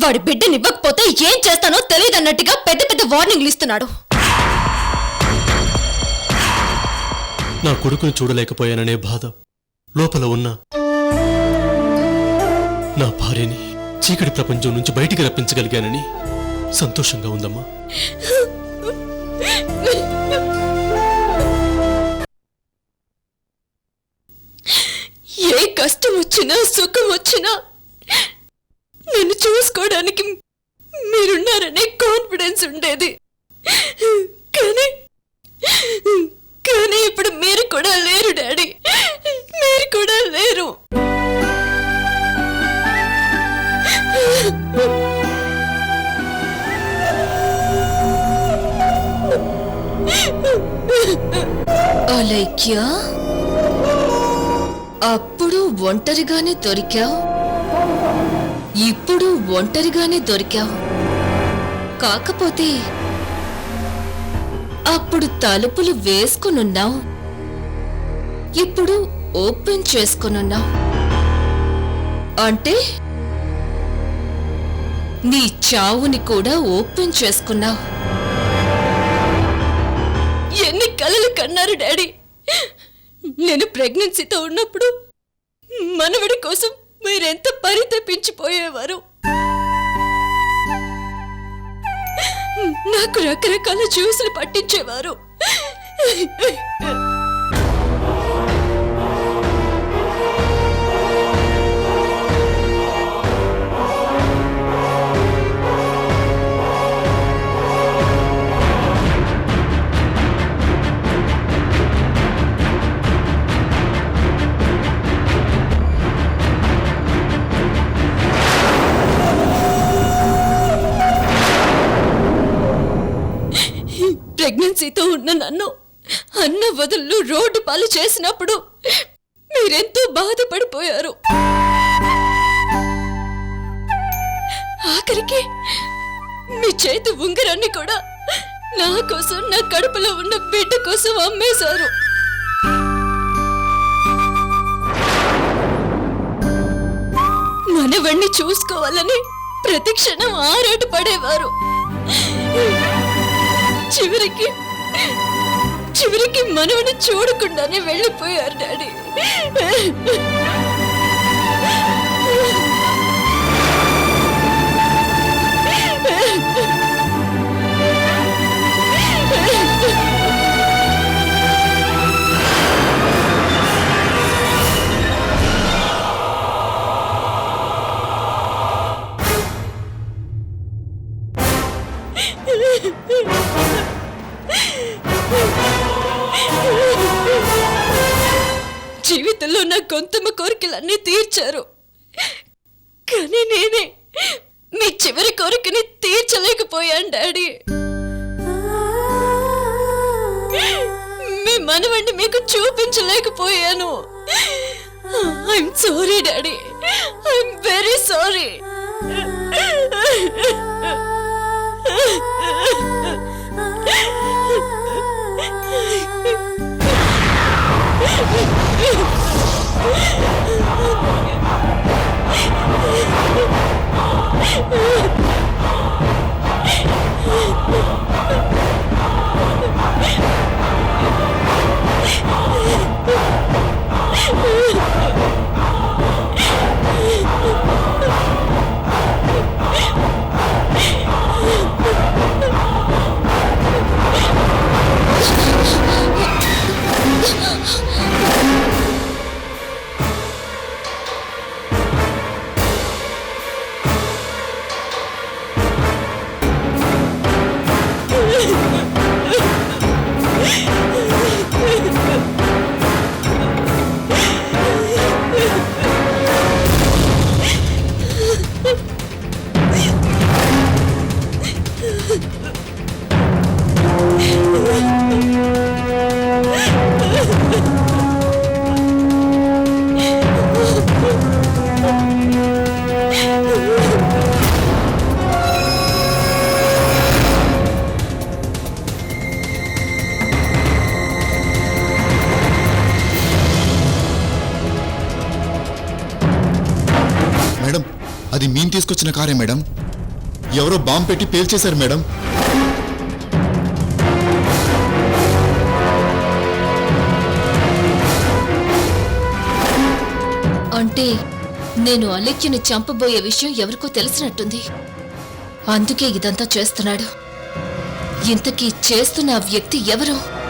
వాడి బిడ్డనివ్వకపోతే ఏం చేస్తానో తెలియదన్నట్టుగా పెద్ద పెద్ద వార్నింగ్లు ఇస్తున్నాడు. నా కొడుకును చూడలేకపోయాననే బాధ లోపల ఉన్న నా భార్యని చీకటి ప్రపంచం నుంచి బయటికి రప్పించగలిగానని సంతోషంగా ఉందమ్మా. ఏ కష్టం వచ్చినా సుఖం వచ్చినా నన్ను చూసుకోవడానికి మీరున్నారనే కాన్ఫిడెన్స్ ఉండేది. కానీ ఇప్పుడు మీరు కూడా లేరు డాడీ, మీరు కూడా లేరు. అలైక్య, అప్పుడు ఒంటరిగానే దొరికావు, ఇప్పుడు ఒంటరిగానే దొరికావు. కాకపోతే అప్పుడు తలుపులు వేసుకునున్నావు, ఇప్పుడు ఓపెన్ చేసుకునున్నావు. అంటే నీ చావుని కూడా ఓపెన్ చేసుకున్నావు. ఎన్ని కలలు కన్నారు డాడీ. నేను ప్రెగ్నెన్సీతో ఉన్నప్పుడు మనవడి కోసం మీరెంత పరితపించిపోయేవారు. నాకు రకరకాల జ్యూసులు పట్టించేవారు. ప్రెగ్నెన్సీతో ఉన్న నన్ను అన్న వదులు రోడ్డు పాలు చేసినప్పుడు మీరెంతో బాధపడిపోయారు. ఆఖరికి మీ చేతి ఉంగరాన్ని కూడా నా కోసం, నా కడుపులో ఉన్న బిడ్డ కోసం అమ్మేశారు. మనవణ్ణి చూసుకోవాలని ప్రతి క్షణం ఆరాట పడేవారు. చివరికి మనవని చూడకుండానే వెళ్ళిపోయారు డాడీ. జీవితంలో నా గొంతమ్మ కోరికలన్నీ తీర్చారు. కానీ నేనే మీ చివరి కోరికని తీర్చలేకపోయాను డాడీ. మీ మనవణ్ణి మీకు చూపించలేకపోయాను. I'm sorry daddy, I'm very sorry. Madam, అది మేము తీసుకొచ్చిన కారే మేడం. ఎవరో బాంబు పెట్టి పేల్చేశారు మేడం. అంటే నేను అలెక్యని చంపబోయే విషయం ఎవరికో తెలిసినట్టుంది. అందుకే ఇదంతా చేస్తున్నాడు. ఇంతకీ చేస్తున్న ఆ వ్యక్తి ఎవరు?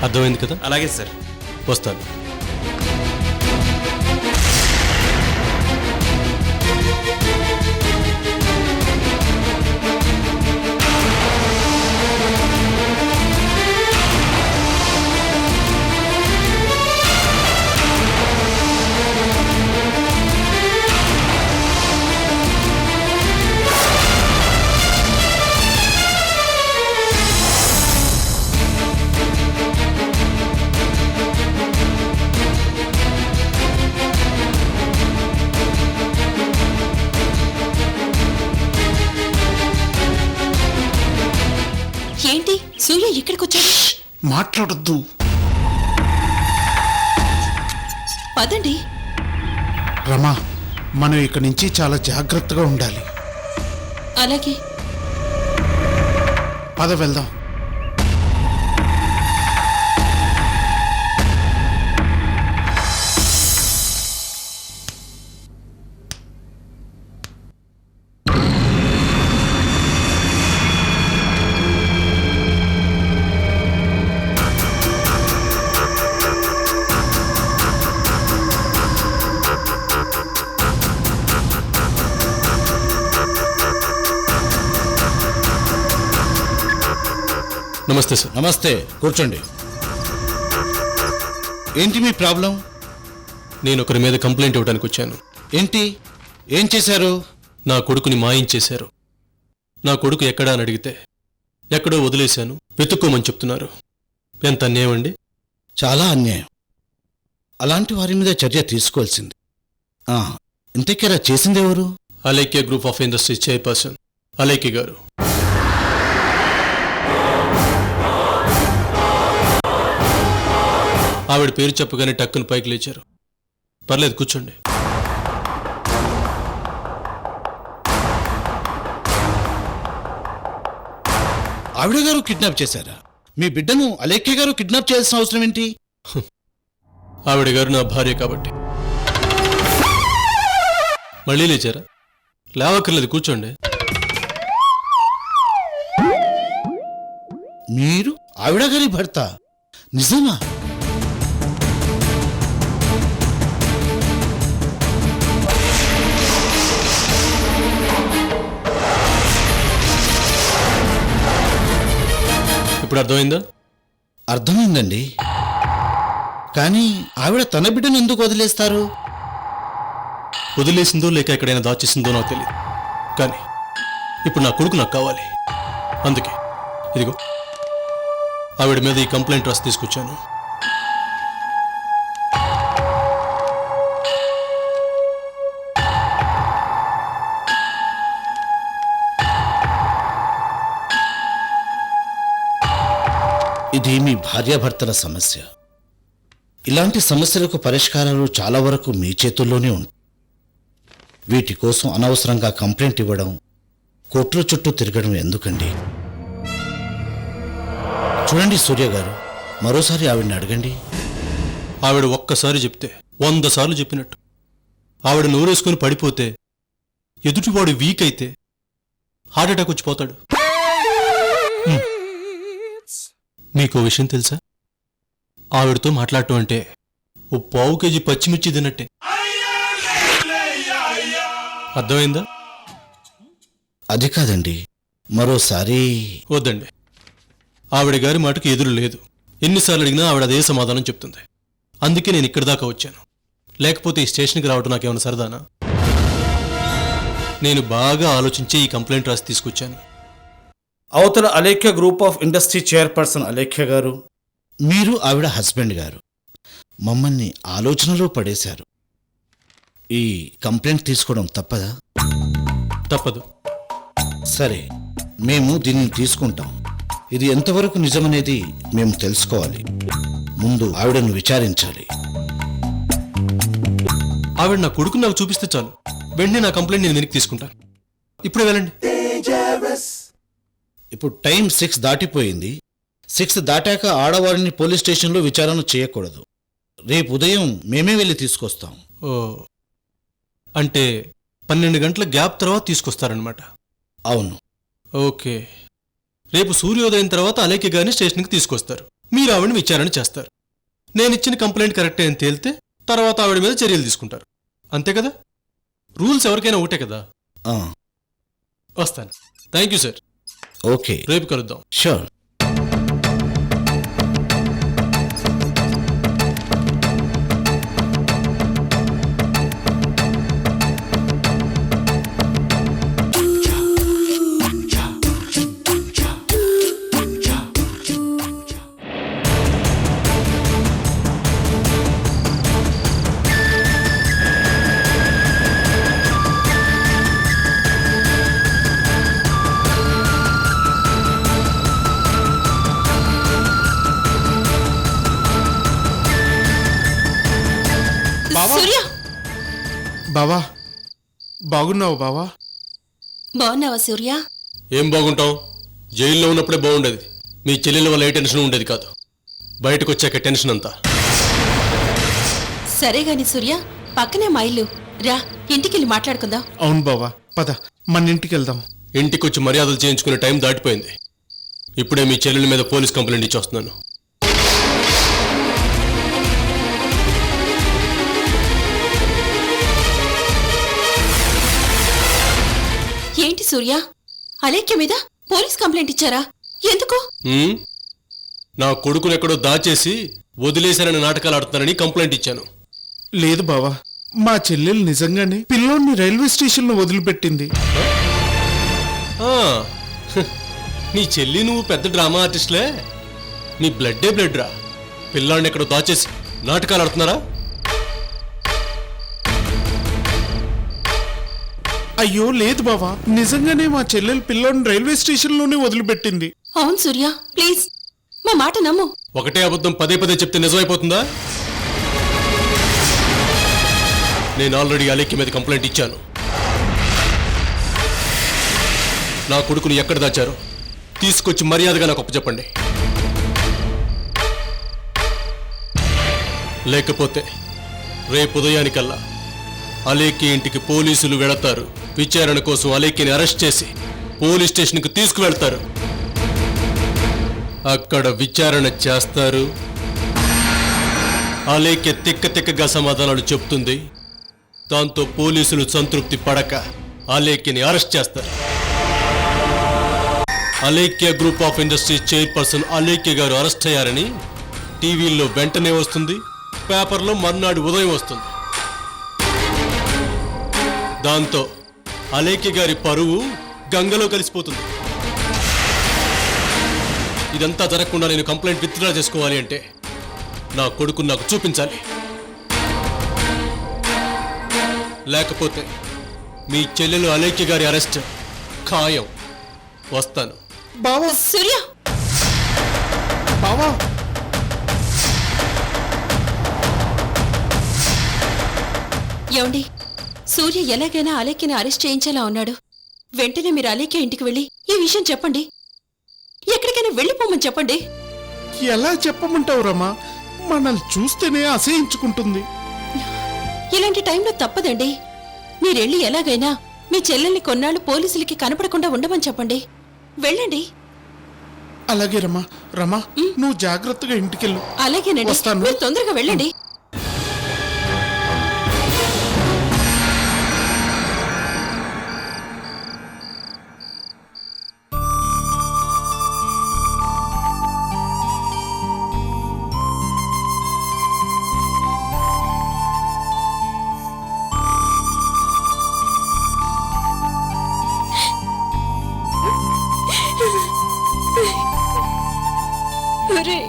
అర్థమైంది కదా? అలాగే సార్. వస్తాను. ఏంటి సూర్య ఇక్కడికొచ్చాడు? మాట్లాడొద్దు. పదండి. రమా, మనం ఇక్కడి నుంచి చాలా జాగ్రత్తగా ఉండాలి. అలాగే. పద వెళ్దాం. నమస్తే సార్. నమస్తే, కూర్చోండి. ఏంటి మీ ప్రాబ్లం? నేను ఒకరి మీద కంప్లైంట్ ఇవ్వడానికి వచ్చాను. ఏంటి, ఏం చేశారు? నా కొడుకుని మాయించేశారు. నా కొడుకు ఎక్కడా అని అడిగితే ఎక్కడో వదిలేశాను, వెతుక్కోమని చెప్తున్నారు. ఎంత అన్యాయం అండి. చాలా అన్యాయం. అలాంటి వారి మీద చర్య తీసుకోవాల్సింది. ఇంతకీ అలా చేసిందెవరు? Alaikya group of industries chairperson Alaikya గారు. ఆవిడ పేరు చెప్పగానే టక్కున పైకి లేచారు. పర్లేదు, కూర్చోండి. ఆవిడ గారు కిడ్నాప్ చేశారా? మీ బిడ్డను అలేఖ్య గారు కిడ్నాప్ చేయాల్సిన అవసరం ఏంటి? ఆవిడ గారు నా భార్య కాబట్టి. మళ్ళీ లేచారా? లేవక్కర్లేదు, కూర్చోండి. మీరు ఆవిడ గారి భర్త? నిజమా? ఇప్పుడు అర్థమైందా? అర్థమైందండి. కానీ ఆవిడ తన బిడ్డను ఎందుకు వదిలేస్తారు? వదిలేసిందో లేక ఎక్కడైనా దాచేసిందో నాకు తెలియదు, కానీ ఇప్పుడు నా కొడుకు నాకు కావాలి. అందుకే ఇదిగో ఆవిడ మీద ఈ కంప్లైంట్ రాసి తీసుకొచ్చాను. ఇది మీ భార్యాభర్తల సమస్య. ఇలాంటి సమస్యలకు పరిష్కారాలు చాలా వరకు మీ చేతుల్లోనే ఉంటాయి. వీటి కోసం అనవసరంగా కంప్లైంట్ ఇవ్వడం, కోర్టుల చుట్టూ తిరగడం ఎందుకండి? చూడండి సూర్య గారు, మరోసారి ఆవిడని అడగండి. ఆవిడ ఒక్కసారి చెప్తే 100 సార్లు చెప్పినట్టు. ఆవిడ నోరేసుకొని పడిపోతే, ఎదుటివాడు వీక్ అయితే హార్ట్అటాక్ వచ్చి పోతాడు. మీకు విషయం తెలుసా? ఆవిడతో మాట్లాడటం అంటే ఓ 1/2 కేజీ పచ్చిమిర్చి తిన్నట్టే. అర్థమైందా? అది కాదండి, మరోసారి. వద్దండి, ఆవిడ గారి మాటకు ఎదురు లేదు. ఎన్నిసార్లు అడిగినా ఆవిడ అదే సమాధానం చెప్తుంది. అందుకే నేను ఇక్కడి దాకా వచ్చాను. లేకపోతే ఈ స్టేషన్కి రావడం నాకేమైనా సరదానా? నేను బాగా ఆలోచించి ఈ కంప్లైంట్ రాసి తీసుకొచ్చాను. అవతల Alekhya group of industry chairperson Alekhya గారు, మీరు ఆవిడ హస్బెండ్ గారు మమ్మల్ని ఆలోచనలో పడేశారు. ఈ కంప్లైంట్ తీసుకోవడం తప్పదా? తప్పదు. సరే, మేము దీన్ని తీసుకుంటాం. ఇది ఎంతవరకు నిజమనేది మేము తెలుసుకోవాలి. ముందు ఆవిడను విచారించాలి. ఆవిడ నా కొడుకు నాకు చూపిస్తే చాలు, వెంటనే నా కంప్లైంట్ నేను వెనక్కి తీసుకుంటాను. ఇప్పుడే వెళ్ళండి. ఇప్పుడు టైం 6 దాటిపోయింది. 6 దాటాక ఆడవారిని పోలీస్ స్టేషన్లో విచారణ చేయకూడదు. రేపు ఉదయం మేమే వెళ్ళి తీసుకొస్తాం. ఓ, అంటే 12 గంటల గ్యాప్ తర్వాత తీసుకొస్తారనమాట. అవును. ఓకే. రేపు సూర్యోదయం తర్వాత అలేఖ్య గారిని స్టేషన్కి తీసుకొస్తారు. మీరు ఆవిడని విచారణ చేస్తారు. నేను ఇచ్చిన కంప్లైంట్ కరెక్టే అని తేలితే తర్వాత ఆవిడ మీద చర్యలు తీసుకుంటారు. అంతే కదా? రూల్స్ ఎవరికైనా ఒకటే కదా. ఆ, వస్తాను. Thank you sir. ఓకే, రేపు కలుద్దాం. షూర్. సూర్య, బావా, బాగున్నావు బావా? బాగున్నావా సూర్య? ఏం బాగుంటాం? జైల్లో ఉన్నప్పుడే బాగుండేది. మీ చెల్లెల వల్ల ఏ టెన్షన్ ఉండేది కాదు. బయటకు వచ్చాక టెన్షన్ అంతా. సరే గాని సూర్య, పక్కనే మా ఇల్లు. రా, ఇంటికెళ్ళి మాట్లాడుకుందాం. అవును బావా, పద మన ఇంటికి వెళ్దాం. ఇంటికొచ్చి మర్యాదలు చేయించుకునే టైం దాటిపోయింది. ఇప్పుడే మీ చెల్లెల మీద పోలీస్ కంప్లైంట్ ఇచ్చి వస్తున్నాను. ఏంటి సూర్య, అలేఖ్య మీద పోలీస్ కంప్లైంట్ ఇచ్చారా? ఎందుకు? నా కొడుకును ఎక్కడో దాచేసి వదిలేశారని నాటకాలు ఆడుతున్నారని కంప్లైంట్ ఇచ్చాను. లేదు బావా, మా చెల్లెలు నిజంగానే పిల్లోడిని రైల్వే స్టేషన్లో వదిలిపెట్టింది. నీ చెల్లి నువ్వు పెద్ద డ్రామా ఆర్టిస్ట్లే. నీ బ్లడ్డే బ్లడ్ రా. పిల్లాడిని ఎక్కడో దాచేసి నాటకాలు ఆడుతున్నారా? అయ్యో లేదు బావా, నిజంగానే మా చెల్లెలు పిల్లోడిని రైల్వే స్టేషన్లోనే వదిలిపెట్టింది. అవును సూర్య, ప్లీజ్ మా మాట నమ్ము. ఒకటే అబద్ధం పదే పదే చెప్తే నిజమైపోతుందా? నేను ఆల్రెడీ అలేఖ్య మీద కంప్లైంట్ ఇచ్చాను. నా కొడుకుని ఎక్కడ దాచారో తీసుకొచ్చి మర్యాదగా నాకు అప్పచెప్పండి. లేకపోతే రేపు ఉదయానికల్లా అలేఖ్య ఇంటికి పోలీసులు వెళతారు. విచారణ కోసం అలేఖ్యని అరెస్ట్ చేసి పోలీస్ స్టేషన్కి తీసుకువెళ్తారు. అక్కడ విచారణ చేస్తారు. అలేఖ్య తిక్కగా సమాధానాలు చెప్తుంది. దాంతో పోలీసులు సంతృప్తి పడక అలేఖ్యని అరెస్ట్ చేస్తారు. Alekhya group of industries chairperson Alekhya గారు అరెస్ట్ అయ్యారని టీవీల్లో వెంటనే వస్తుంది, పేపర్లో మర్నాడు ఉదయం వస్తుంది. దాంతో అలేఖ్య గారి పరువు గంగలో కలిసిపోతుంది. ఇదంతా జరగకుండా నేను కంప్లైంట్ విత్డ్రా చేసుకోవాలి అంటే నా కొడుకు నాకు చూపించాలి. లేకపోతే మీ చెల్లెలు అలేఖ్య గారి అరెస్ట్ ఖాయం. వస్తాను. బావా సూర్య, బావా ఏమండి? సూర్య ఎలాగైనా అలేఖ్యని అరెస్ట్ చేయించేలా ఉన్నాడు. వెంటనే మీరు అలేఖ్య ఇంటికి వెళ్ళి ఈ విషయం చెప్పండి. ఎక్కడికైనా వెళ్ళిపోమని చెప్పండి. ఎలా చెప్పమంటావు రమా? మనల్ని చూస్తేనే అసహించుకుంటుంది. ఇలాంటి టైంలో తప్పదండి. మీరెళ్ళి ఎలాగైనా మీ చెల్లెల్ని కొన్నాళ్ళు పోలీసులకి కనపడకుండా ఉండమని చెప్పండి. వెళ్ళండి. అలాగే రమా. రమా, నువ్వు జాగ్రత్తగా ఇంటికెళ్ళు. అలాగేనండి, వస్తాను. మీరు తొందరగా వెళ్ళండి. ఒరే,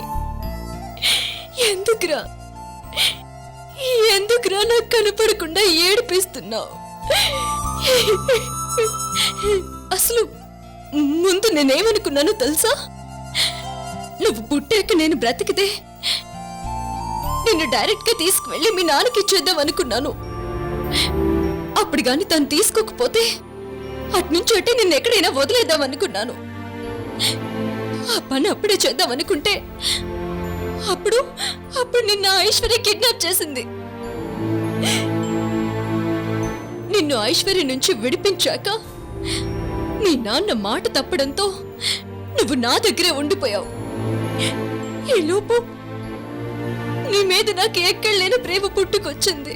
ఎందుకురా నాకు కనపడకుండా ఏడిపిస్తున్నావు? అసలు ముందు నేనేమనుకున్నానో తెలుసా? నువ్వు పుట్టాక నేను బ్రతికితే నిన్ను డైరెక్ట్ గా తీసుకువెళ్ళి మీ నాన్నకి ఇచ్చేద్దాం అనుకున్నాను. అప్పుడు గాని తను తీసుకోకపోతే అట్నుంచి అట్టే నిన్ను ఎక్కడైనా వదిలేద్దాం అనుకున్నాను. ఆ పని అప్పుడే చేద్దాం అనుకుంటే అప్పుడు నిన్ను ఐశ్వర్య కిడ్నాప్ చేసింది. నిన్ను ఐశ్వర్య నుంచి విడిపించాక మీ నాన్న మాట తప్పడంతో నువ్వు నా దగ్గరే ఉండిపోయావు. ఈలోపు నీ మీద నాకు ఎక్కడలేని ప్రేమ పుట్టుకొచ్చింది.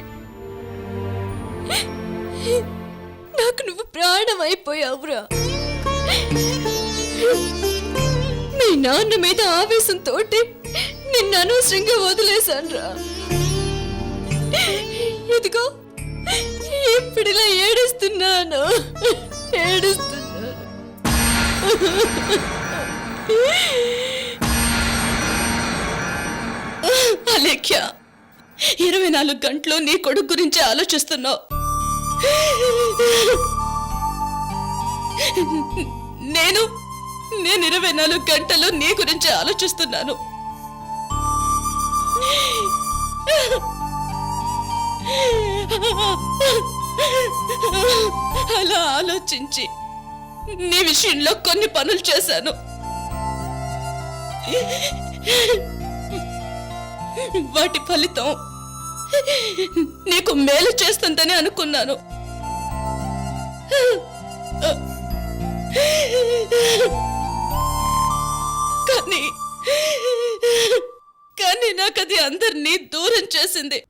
నాకు నువ్వు ప్రాణం అయిపోయావురా. మీ నాన్న మీద ఆవేశంతో నిన్ను అనవసరంగా వదిలేశాన్రా. ఇదిగో ఇప్పుడిలా ఏడుస్తున్నాను. అలేఖ్య, 24 గంటలు నీ కొడుకు గురించి ఆలోచిస్తున్నావు. నేను 24 గంటలు నీ గురించి ఆలోచిస్తున్నాను. అలా ఆలోచించి నీ విషయంలో కొన్ని పనులు చేశాను. వాటి ఫలితం నీకు మేలు చేస్తుందని అనుకున్నాను. కానీ నాకు అది అందరినీ దూరం చేసింది.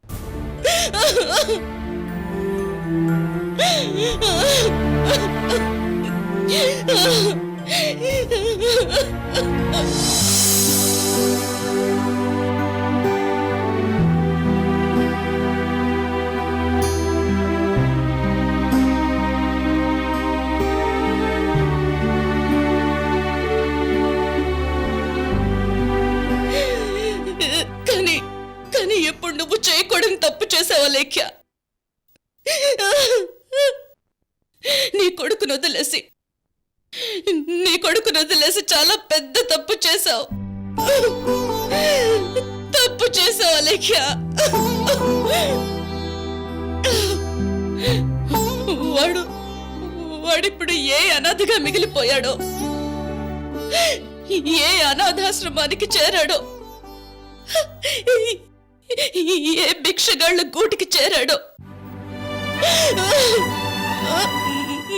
కానీ ఎప్పుడు నువ్వు చేయకూడని తప్పు చేసావా లేఖ్య? నీ కొడుకును వదిలేసి చాలా పెద్ద తప్పు చేశావు. తప్పు చేసావు అలేఖ్య. వాడిప్పుడు ఏ అనాథగా మిగిలిపోయాడో, ఏ అనాథాశ్రమానికి చేరాడో, ఏ భిక్షగాళ్ళ గూటికి చేరాడో.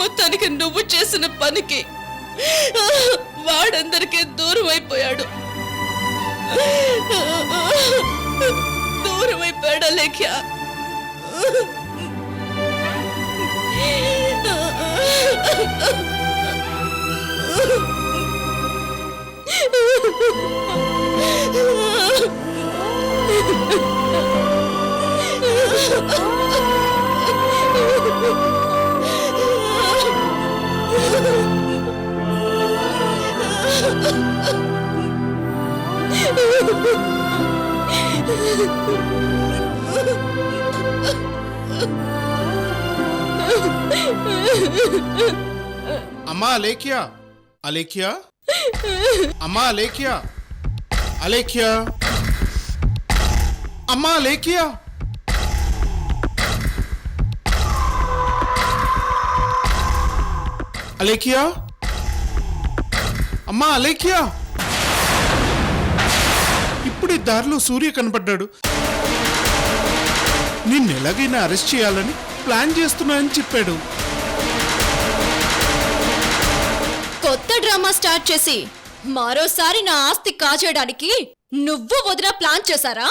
మొత్తానికి నువ్వు చేసిన పనికి వాడందరికీ దూరం అయిపోయాడు. దూరం అయిపోయాడు అలేఖ్య. అమ్మా అలేఖ్య, అలేఖ్య, అమ్మా అలేఖ్య, అలేఖ్య, అమ్మా అలేఖ్య. అలేఖ్య, అమ్మా అలేఖ్య. ఇప్పుడు ఈ దారిలో సూర్య కనపడ్డాడు. నిన్ను ఎలాగైనా అరెస్ట్ చేయాలని ప్లాన్ చేస్తున్నానని చెప్పాడు. కొత్త డ్రామా స్టార్ట్ చేసి మరోసారి నా ఆస్తి కాజేయడానికి నువ్వు వదిన ప్లాన్ చేశారా?